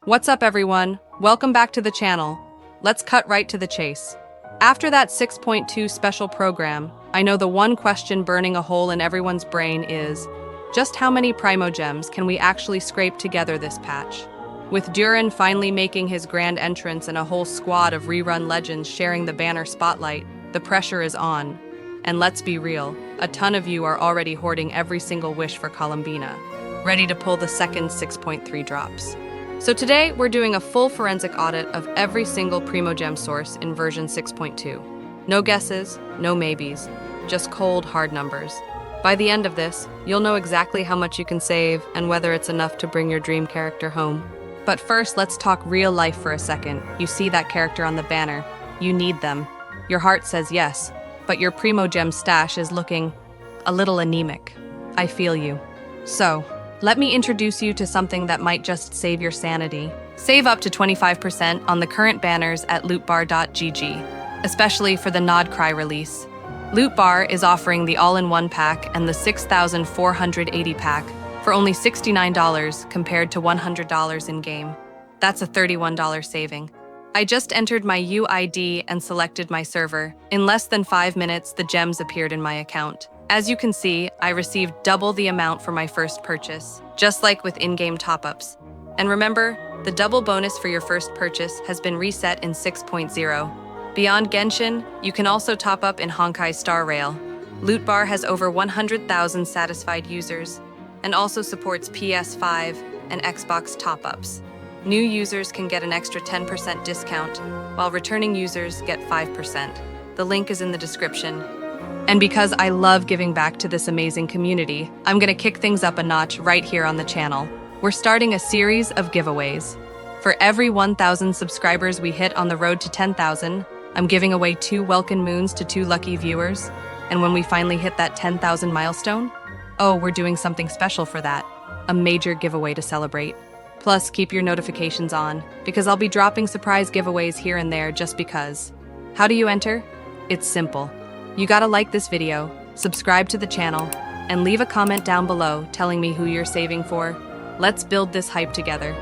What's up, everyone? Welcome back to the channel. Let's cut right to the chase. After that 6.2 special program, I know the one question burning a hole in everyone's brain is, just how many Primogems can we actually scrape together this patch? With DURIN finally making his grand entrance and a whole squad of rerun legends sharing the banner spotlight, the pressure is on. And let's be real, a ton of you are already hoarding every single wish for Columbina, ready to pull the second 6.3 drops. So today, we're doing a full forensic audit of every single Primogem source in version 6.2. No guesses, no maybes, just cold, hard numbers. By the end of this, you'll know exactly how much you can save and whether it's enough to bring your dream character home. But first, let's talk real life for a second. You see that character on the banner. You need them. Your heart says yes, but your Primogem stash is looking a little anemic. I feel you. So, let me introduce you to something that might just save your sanity. Save up to 25% on the current banners at lootbar.gg, especially for the Nod Cry release. Lootbar is offering the all-in-one pack and the 6,480 pack for only $69 compared to $100 in-game. That's a $31 saving. I just entered my UID and selected my server. In less than 5 minutes, the gems appeared in my account. As you can see, I received double the amount for my first purchase, just like with in-game top-ups. And remember, the double bonus for your first purchase has been reset in 6.0. Beyond Genshin, you can also top up in Honkai Star Rail. Lootbar has over 100,000 satisfied users, and also supports PS5 and Xbox top-ups. New users can get an extra 10% discount, while returning users get 5%. The link is in the description. And because I love giving back to this amazing community, I'm gonna kick things up a notch right here on the channel. We're starting a series of giveaways. For every 1,000 subscribers we hit on the road to 10,000, I'm giving away 2 Welkin Moons to 2 lucky viewers. And when we finally hit that 10,000 milestone, we're doing something special for that. A major giveaway to celebrate. Plus, keep your notifications on, because I'll be dropping surprise giveaways here and there just because. How do you enter? It's simple. You gotta like this video, subscribe to the channel, and leave a comment down below telling me who you're saving for. Let's build this hype together.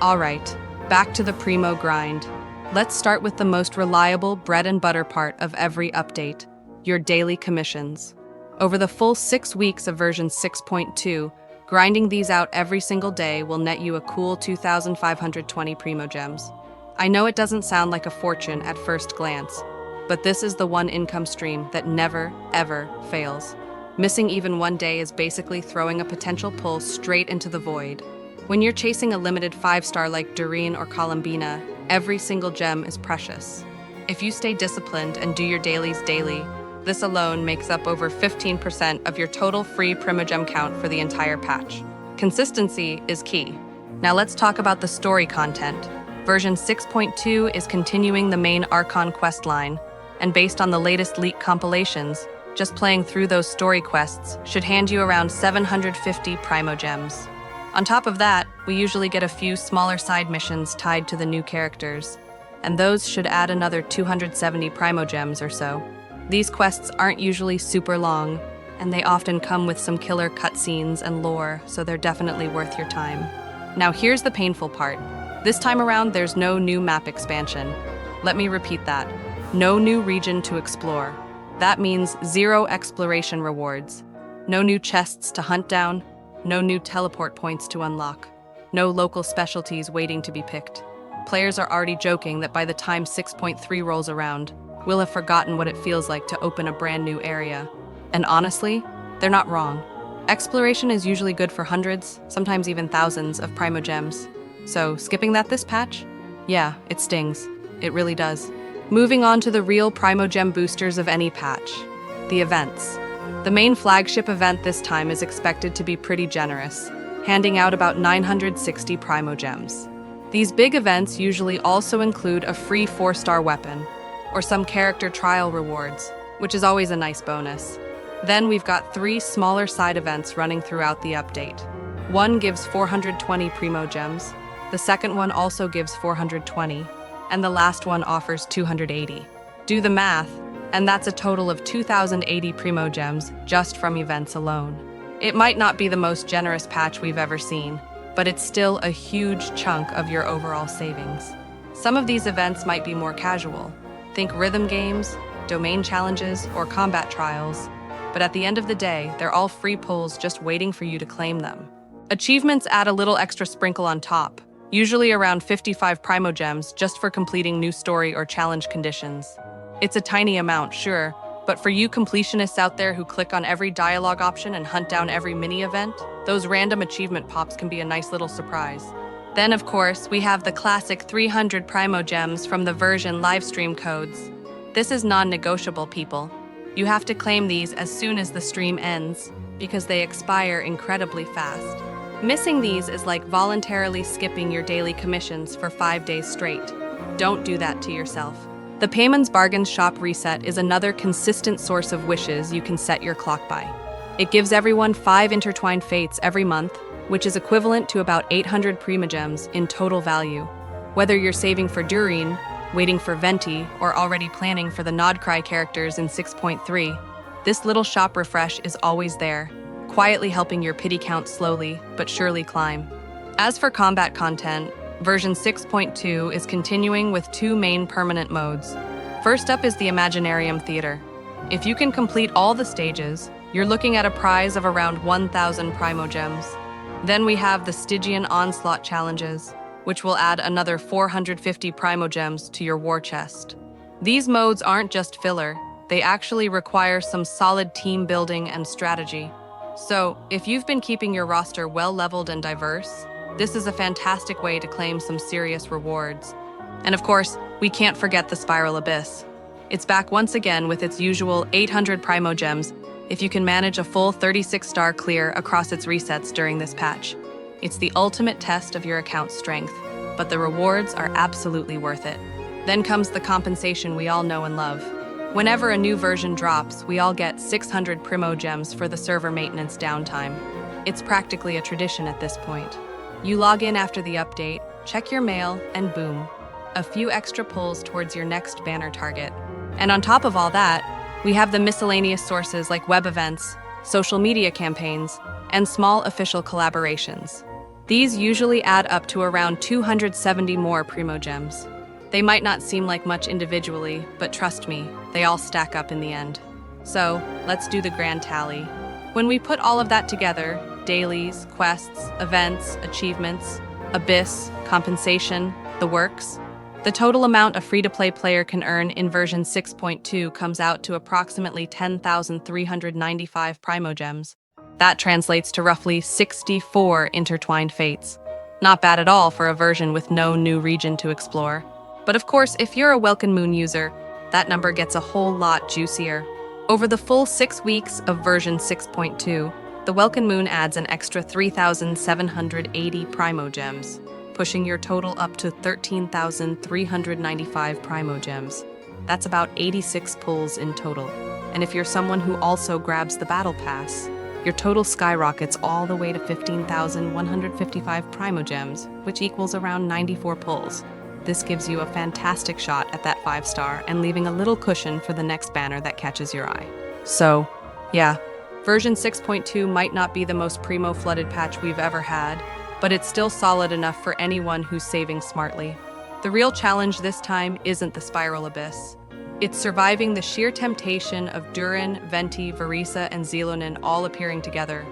Alright, back to the Primo grind. Let's start with the most reliable bread and butter part of every update, your daily commissions. Over the full 6 weeks of version 6.2, grinding these out every single day will net you a cool 2,520 Primogems. I know it doesn't sound like a fortune at first glance, but this is the one income stream that never, ever fails. Missing even one day is basically throwing a potential pull straight into the void. When you're chasing a limited 5-star like DURIN or Columbina, every single gem is precious. If you stay disciplined and do your dailies daily, this alone makes up over 15% of your total free Primogem count for the entire patch. Consistency is key. Now let's talk about the story content. Version 6.2 is continuing the main Archon quest line, and based on the latest leak compilations, just playing through those story quests should hand you around 750 Primogems. On top of that, we usually get a few smaller side missions tied to the new characters, and those should add another 270 Primogems or so. These quests aren't usually super long, and they often come with some killer cutscenes and lore, so they're definitely worth your time. Now here's the painful part. This time around, there's no new map expansion. Let me repeat that. No new region to explore. That means 0 exploration rewards. No new chests to hunt down. No new teleport points to unlock. No local specialties waiting to be picked. Players are already joking that by the time 6.3 rolls around, we'll have forgotten what it feels like to open a brand new area. And honestly, they're not wrong. Exploration is usually good for hundreds, sometimes even thousands of Primogems. So skipping that this patch? Yeah, it stings. It really does. Moving on to the real Primogem boosters of any patch, the events. The main flagship event this time is expected to be pretty generous, handing out about 960 Primogems. These big events usually also include a free 4-star weapon, or some character trial rewards, which is always a nice bonus. Then we've got 3 smaller side events running throughout the update. One gives 420 Primogems, the second one also gives 420, and the last one offers 280. Do the math, and that's a total of 2,080 Primogems just from events alone. It might not be the most generous patch we've ever seen, but it's still a huge chunk of your overall savings. Some of these events might be more casual. Think rhythm games, domain challenges, or combat trials. But at the end of the day, they're all free pulls just waiting for you to claim them. Achievements add a little extra sprinkle on top, usually around 55 Primogems just for completing new story or challenge conditions. It's a tiny amount, sure, but for you completionists out there who click on every dialogue option and hunt down every mini-event, those random achievement pops can be a nice little surprise. Then, of course, we have the classic 300 Primogems from the version livestream codes. This is non-negotiable, people. You have to claim these as soon as the stream ends, because they expire incredibly fast. Missing these is like voluntarily skipping your daily commissions for 5 days straight. Don't do that to yourself. The Payman's Bargains Shop reset is another consistent source of wishes you can set your clock by. It gives everyone 5 intertwined fates every month, which is equivalent to about 800 Primogems in total value. Whether you're saving for DURIN, waiting for Venti, or already planning for the Nodcry characters in 6.3, this little shop refresh is always there, quietly helping your pity count slowly but surely climb. As for combat content, version 6.2 is continuing with 2 main permanent modes. First up is the Imaginarium Theater. If you can complete all the stages, you're looking at a prize of around 1,000 Primogems. Then we have the Stygian Onslaught challenges, which will add another 450 Primogems to your war chest. These modes aren't just filler, they actually require some solid team building and strategy. So, if you've been keeping your roster well-leveled and diverse, this is a fantastic way to claim some serious rewards. And of course, we can't forget the Spiral Abyss. It's back once again with its usual 800 Primogems if you can manage a full 36-star clear across its resets during this patch. It's the ultimate test of your account's strength, but the rewards are absolutely worth it. Then comes the compensation we all know and love. Whenever a new version drops, we all get 600 Primogems for the server maintenance downtime. It's practically a tradition at this point. You log in after the update, check your mail, and boom, a few extra pulls towards your next banner target. And on top of all that, we have the miscellaneous sources like web events, social media campaigns, and small official collaborations. These usually add up to around 270 more Primogems. They might not seem like much individually, but trust me, they all stack up in the end. So, let's do the grand tally. When we put all of that together, dailies, quests, events, achievements, abyss, compensation, the works, the total amount a free-to-play player can earn in version 6.2 comes out to approximately 10,395 Primogems. That translates to roughly 64 intertwined fates. Not bad at all for a version with no new region to explore. But of course, if you're a Welkin Moon user, that number gets a whole lot juicier. Over the full 6 weeks of version 6.2, the Welkin Moon adds an extra 3,780 Primogems, pushing your total up to 13,395 Primogems. That's about 86 pulls in total. And if you're someone who also grabs the Battle Pass, your total skyrockets all the way to 15,155 Primogems, which equals around 94 pulls. This gives you a fantastic shot at that 5-star and leaving a little cushion for the next banner that catches your eye. So, yeah, version 6.2 might not be the most primo-flooded patch we've ever had, but it's still solid enough for anyone who's saving smartly. The real challenge this time isn't the Spiral Abyss. It's surviving the sheer temptation of DURIN, Venti, VARESA, and Xelonin all appearing together.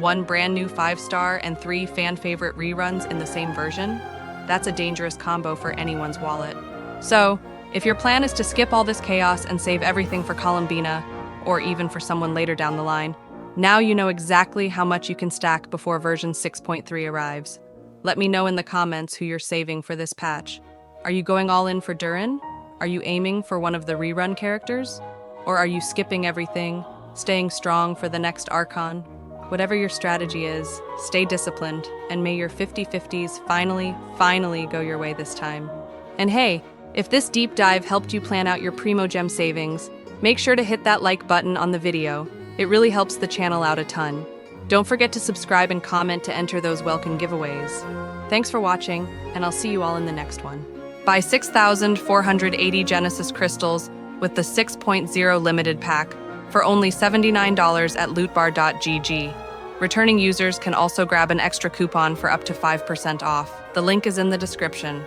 1 brand new 5-star and 3 fan-favorite reruns in the same version? That's a dangerous combo for anyone's wallet. So, if your plan is to skip all this chaos and save everything for Columbina, or even for someone later down the line, now you know exactly how much you can stack before version 6.3 arrives. Let me know in the comments who you're saving for this patch. Are you going all in for DURIN? Are you aiming for one of the rerun characters? Or are you skipping everything, staying strong for the next Archon? Whatever your strategy is, stay disciplined, and may your 50/50s finally go your way this time. And hey, if this deep dive helped you plan out your Primogem savings, make sure to hit that like button on the video. It really helps the channel out a ton. Don't forget to subscribe and comment to enter those welcome giveaways. Thanks for watching, and I'll see you all in the next one. Buy 6,480 Genesis crystals with the 6.0 limited pack for only $79 at lootbar.gg. Returning users can also grab an extra coupon for up to 5% off. The link is in the description.